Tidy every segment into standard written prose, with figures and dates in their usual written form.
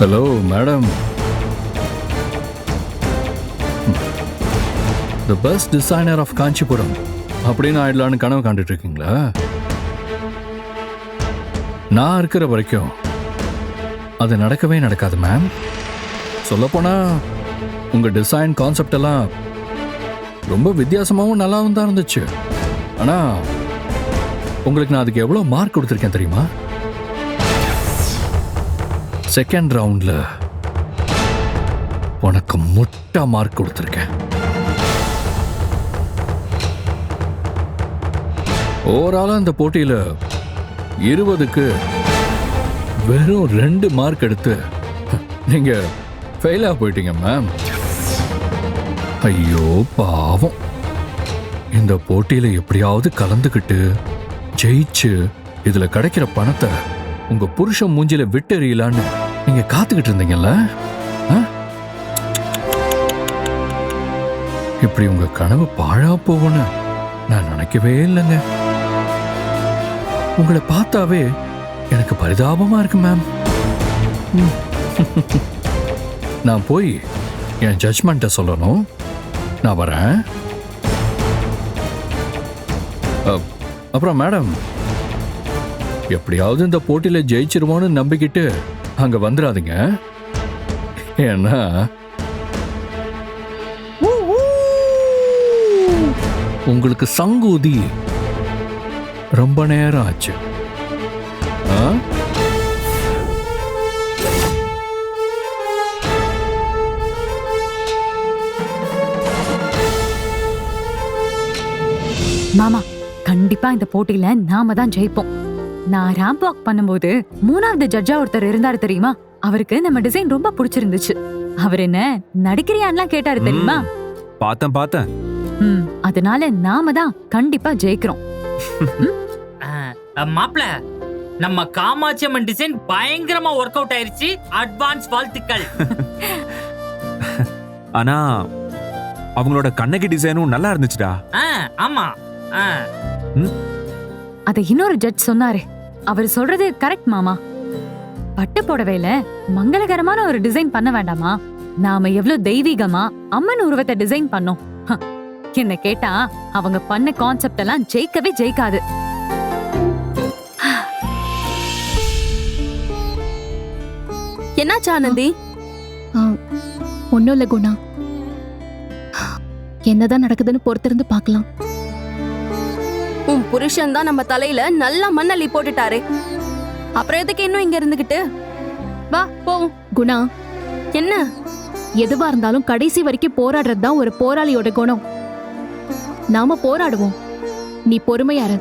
Hello madam, the best designer of Kanchipuram அப்படின்னு ஆயிடலான்னு கனவு காண்டுட்டு இருக்கீங்களா? நான் இருக்கிற வரைக்கும் அது நடக்கவே நடக்காது மேம். சொல்லப்போனா உங்க டிசைன் கான்செப்ட் எல்லாம் ரொம்ப வித்தியாசமாகவும் நல்லாவும் தான் இருந்துச்சு. ஆனா உங்களுக்கு நான் அதுக்கு எவ்வளவு மார்க் கொடுத்துருக்கேன் தெரியுமா? செகண்ட் ரவுண்ட்ல உனக்கு முட்டை மார்க் கொடுத்துருக்கேன். ஓவராலா இந்த போட்டியில 20க்கு வெறும் 2 மார்க் எடுத்து நீங்க ஃபெயிலா போயிட்டீங்க மேம். ஐயோ பாவம். இந்த போட்டியில எப்படியாவது கலந்துக்கிட்டு ஜெயிச்சு இதுல கிடைக்கிற பணத்தை உங்க புருஷன் மூஞ்சில விட்டெறியலான்னு நீங்க காத்துக்கிட்டு இருந்தீங்கல்ல? இப்படி உங்க கனவு பாழா போகும்னு நான் நினைக்கவே இல்லைங்க. உங்களை பார்த்தாவே எனக்கு பரிதாபமா இருக்கு மேம். நான் போய் என் ஜட்ஜ்மெண்ட்டை சொல்லணும். நான் வரேன். அப்புறம் மேடம், எப்படியாவது இந்த போட்டியில ஜெயிச்சிருவோன்னு நம்பிக்கிட்டு அங்க வந்துடாதீங்க. ஏன்னா உங்களுக்கு சங்கூதி ரொம்ப நேரம் ஆச்சு. மாமா, கண்டிப்பா இந்த போட்டியில நாம தான் ஜெயிப்போம். நான் ரேம்ப் வாக் பண்ணும்போது 3வது ஜட்ஜா ஒருத்தர் இருந்தாரு தெரியுமா? அவருக்கு நம்ம டிசைன் ரொம்ப பிடிச்சிருந்துச்சு. அவர் என்ன நடிக்கிறியான்லாம் கேட்டாரு தெரியுமா? பார்த்தேன். அதனால நாம தான் கண்டிப்பா ஜெயிக்கிறோம். மாப்ள, நம்ம காமாட்சி அம்மன் டிசைன் பயங்கரமா ஒர்க் அவுட் ஆயிருச்சு. அட்வான்ஸ் வாழ்த்துக்கள். ஆனா அவங்களோட கண்ணகி டிசைனும் நல்லா இருந்துச்சுடா. ஆமா. அத இன்னொரு ஜட்ஜ் சொன்னாரு. அவர் சொல்றது கரெக்ட் மாமா. பட்டு புடவையில மங்களகரமான ஒரு டிசைன் பண்ண வேண்டாமா? நாம எவ்வளவு தெய்வீகமா அம்மன் உருவத்தை டிசைன் பண்ணோம். என்ன கேட்டா அவங்க பண்ண கான்செப்ட் எல்லாம் ஜெயிக்கவே ஜெயிக்காது. என்னாச்சு ஆனந்தி? ஒன்னும் இல்ல குணா, என்னதான் நடக்குதுன்னு பொறுத்திருந்து பார்க்கலாம். உன் புருஷன் தான் நம்ம தலையில நல்லா மண்ணள்ளி போட்டுட்டாரு. அப்புறம் எதுக்கு இன்னும் இங்க இருந்துகிட்டு? வா போவோம். குணா, என்ன? எதுவா இருந்தாலும் கடைசி வரைக்கும் போராடுறது தான் ஒரு போராளியோட குணம். நாம போராடுவோம், நீ பொறுமையா இரு.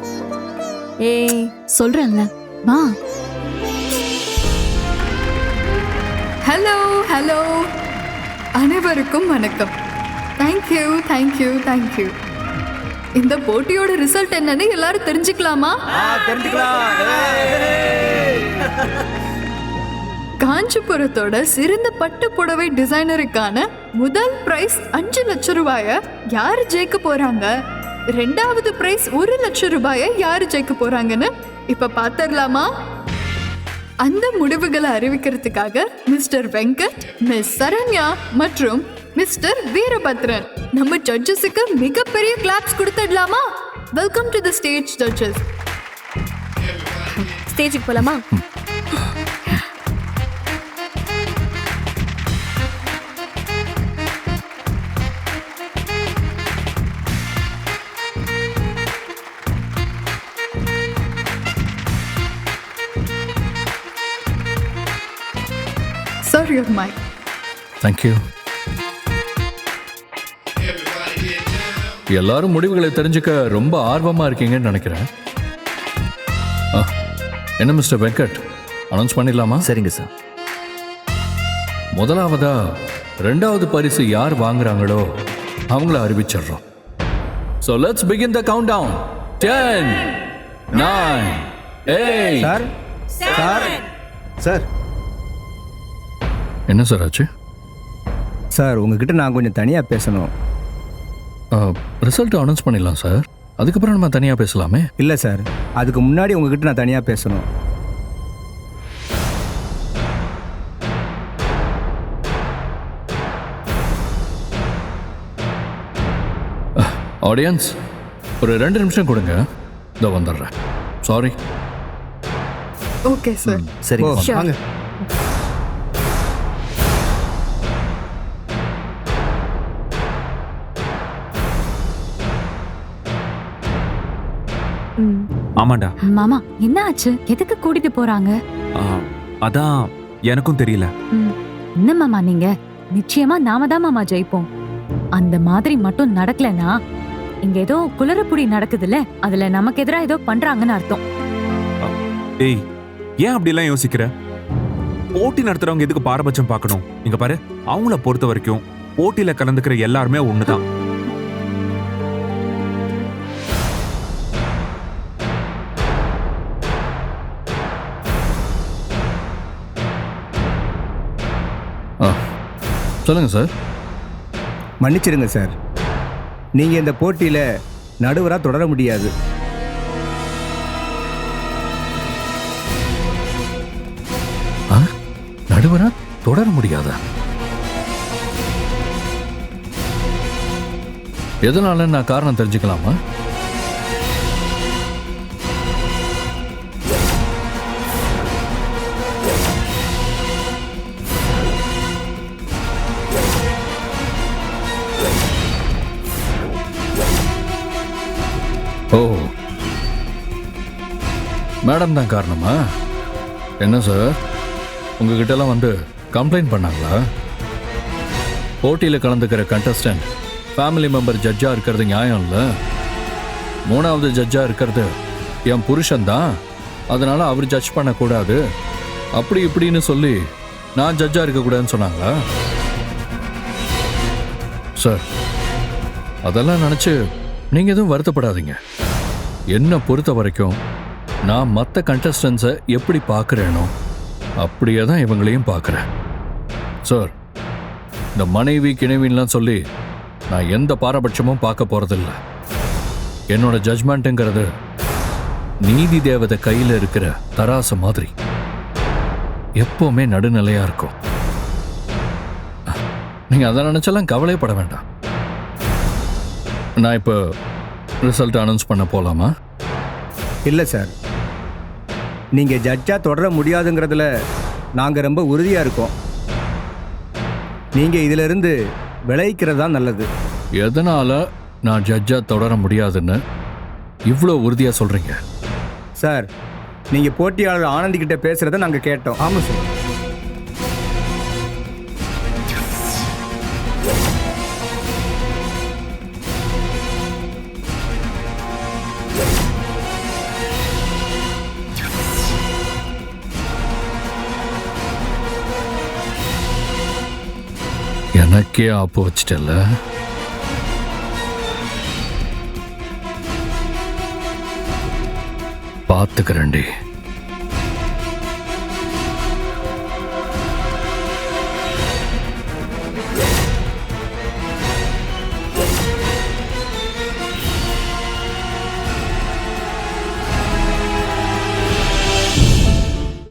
ஏய், சொல்றேன்ல, வா. ஹலோ ஹலோ, அனைவருக்கும் வணக்கம். Thank you thank you thank you. இந்த போட்டியோட ரிசல்ட் என்னன்னு எல்லாரும் தெரிஞ்சுக்கலாமா? காஞ்சிபுரத்தோட சிறந்த பட்டு புடவை டிசைனருக்கான முதல் பிரைஸ் 5 லட்சம் ரூபாய யாரு ஜெயிக்க போறாங்க, 2வது பிரைஸ் 1 லட்சம் ரூபாய யாரு ஜெயிக்க போறாங்கன்னு இப்ப பாத்திரலாமா? அந்த முடிவுகளை அறிவிக்கிறதுக்காக மிஸ்டர் வெங்கட், மிஸ் சரண்யா மற்றும் மிஸ்டர் வீரபத்ரன் நம்ம ஜட்ஜஸுக்கு மிகப்பெரிய கிளாப்ஸ் கொடுத்துடலாமா? Welcome to the stage judges. ஸ்டேஜுக்கு போலாமா? Sir, your mic. Thank you. எல்லாரும் முடிவுகளை தெரிஞ்சுக்க ரொம்ப ஆர்வமா இருக்கீங்கன்னு நினைக்கிறேன். என்ன மிஸ்டர் வெங்கட், அனௌன்ஸ் பண்ணிடலாமா? சரிங்க சார். முதலாவதா 2வது பரிசு யார் வாங்குறாங்களோ அவங்கள அறிவிச்சிடுறோம். So let's begin the countdown. 10, 9, 8. Sir sir sir என்ன சார் ஆச்சு? சார், உங்ககிட்ட நான் கொஞ்சம் தனியாக பேசணும். ரிசல்ட் அனௌன்ஸ் பண்ணிடலாம் சார், அதுக்கப்புறம் நம்ம தனியாக பேசலாமே. இல்லை சார், அதுக்கு முன்னாடி உங்ககிட்ட நான் தனியாக பேசணும். ஆடியன்ஸ் ஒரு 2 நிமிஷம் கொடுங்க, இதோ வந்துடுறேன். சாரி. Okay sir. சரி ஓ வாங்க. ஆமாண்டா. மாமா என்ன ஆச்சு? எதுக்கு கூட்டிட்டு போறாங்க? ஆ, அதான் எனக்கும் தெரியல. என்ன மாமா நீங்க? நிச்சயமா நாம தான் மாமா ஜெயிப்போம். அந்த மாதிரி மட்டும் நடக்கலனா இங்க ஏதோ குளறுபடி நடக்குதுல்ல, அதுல நமக்கு எதிரா ஏதோ பண்றாங்கன்னு அர்த்தம். ஏய், ஏன் அப்படி எல்லாம் யோசிக்கிற? போட்டி நடத்துறவங்க எதுக்கு பாரபட்சம் பார்க்கணும்? இங்க பாரு, அவங்கள பொறுத்த வரைக்கும் போட்டியில கலந்துக்கிற எல்லாருமே ஒண்ணுதான். சொல்லுங்க சார். மன்னிச்சிடுங்க சார், நீங்கள் இந்த போட்டியில் நடுவராக தொடர முடியாது. நடுவரா தொடர முடியாதா? எதனால நான் காரணம் தெரிஞ்சுக்கலாமா? ஓ, மேடம் தான் காரணமா? என்ன சார், உங்ககிட்ட எல்லாம் வந்து கம்ப்ளைண்ட் பண்ணாங்களா? போட்டியில் கலந்துக்கிற கண்டஸ்டன்ட் ஃபேமிலி மெம்பர் ஜட்ஜா இருக்கிறது நியாயம் இல்லை. 3வது ஜட்ஜா இருக்கிறது என் புருஷன் தான், அதனால அவர் ஜட்ஜ் பண்ணக்கூடாது அப்படி இப்படின்னு சொல்லி நான் ஜட்ஜா இருக்கக்கூடாதுன்னு சொன்னாங்களா? சார், அதெல்லாம் நினச்சி நீங்கள் எதுவும் வருத்தப்படாதீங்க. என்னை பொறுத்த வரைக்கும் நான் மற்ற கண்டஸ்டன்ஸை எப்படி பார்க்குறேனோ அப்படியே தான் இவங்களையும் பார்க்குறேன். சார், இந்த மனைவி கிணைவின்லாம் சொல்லி நான் எந்த பாரபட்சமும் பார்க்க போகிறதில்ல. என்னோட ஜட்ஜ்மெண்ட்டுங்கிறது நீதி தேவதை கையில் இருக்கிற தராசு மாதிரி எப்போவுமே நடுநிலையாக இருக்கும். நீங்கள் அதை நினச்செல்லாம் கவலைப்பட வேண்டாம். நான் இப்போ ரிசல்ட் அனௌன்ஸ் பண்ண போகலாமா? இல்லை சார், நீங்கள் ஜட்ஜாக தொடர முடியாதுங்கிறதுல நாங்கள் ரொம்ப உறுதியாக இருக்கோம். நீங்கள் இதிலிருந்து விளைவிக்கிறது தான் நல்லது. எதனால் நான் ஜட்ஜாக தொடர முடியாதுன்னு இவ்வளோ உறுதியாக சொல்கிறீங்க? சார், நீங்கள் போட்டியாளர் ஆனந்திக்கிட்ட பேசுகிறத நாங்கள் கேட்டோம். ஆமாம் சார். எனக்கே ஆப்பு வச்சிட்டல. பார்த்துக்கிறேன்டி.